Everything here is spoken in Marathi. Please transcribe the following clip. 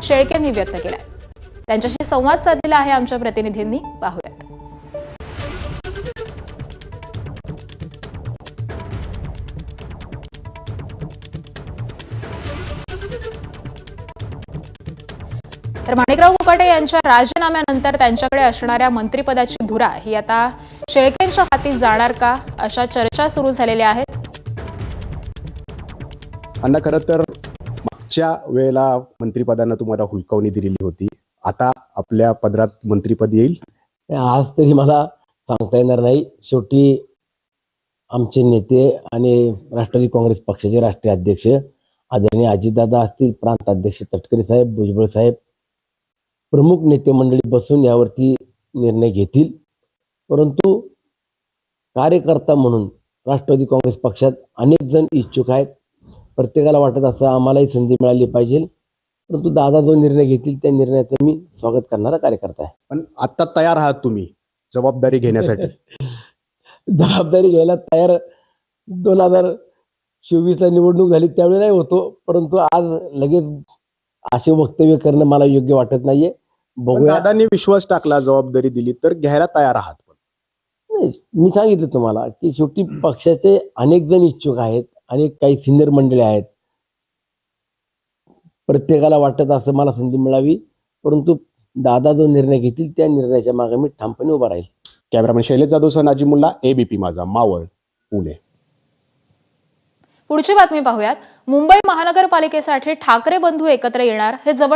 शेळकेंनी व्यक्त केलाय. त्यांच्याशी संवाद साधलेला आहे आमच्या प्रतिनिधींनी. पाहूयात. तर माणिकराव कोकाटे यांच्या राजीनाम्यानंतर त्यांच्याकडे असणाऱ्या मंत्रिपदाची धुरा ही आता शेळकेंच्या हाती जाणार का, अशा चर्चा सुरू झालेल्या आहेत. अण्णा, खरं तर मागच्या वेळेला मंत्रिपदांना तुम्हाला हुलकावणी दिलेली होती. आता आपल्या पदरात मंत्रिपद येईल? आज तरी मला सांगता येणार नाही. शेवटी आमचे नेते आणि राष्ट्रवादी काँग्रेस पक्षाचे राष्ट्रीय अध्यक्ष आदरणीय अजितदादा असतील, प्रांताध्यक्ष तटकरे साहेब, भुजबळ साहेब, प्रमुख नेते मंडळी बसून यावरती निर्णय घेतील. परंतु कार्यकर्ता म्हणून राष्ट्रवादी काँग्रेस पक्षात अनेक जण इच्छुक आहेत. प्रत्येकाला वाटत असं आम्हालाही संधी मिळाली पाहिजे. परंतु दादा जो निर्णय घेतील त्या निर्णयाचं मी स्वागत करणारा कार्यकर्ता आहे. पण आता तयार आहात तुम्ही जबाबदारी घेण्यासाठी? जबाबदारी घ्यायला तयार 2024ला निवडणूक झाली त्यावेळी नाही होतो, परंतु आज लगेच असे वक्तव्य करणं मला योग्य वाटत नाहीये. पण बघूया. दादांनी विश्वास टाकला, जबाबदारी दिली तर घ्यायला तयार आहात. नाही, मी सांगितलं तुम्हाला की शेवटी पक्षाचे अनेक जण इच्छुक आहेत, अनेक काही सिनियर मंडळी आहेत. प्रत्येकाला वाटत असं मला संधी मिळावी, परंतु दादा जो निर्णय घेतील त्या निर्णयाच्या मागे मी ठामपणे उभा राहील. कॅमेरामॅन शैलेश जाधवसह नाजीमुल्ला, ABP माझा, मावळ, पुणे. पुढची बातमी पाहूयात. मुंबई महानगरपालिकेसाठी ठाकरे बंधू एकत्र येणार, हे जवळ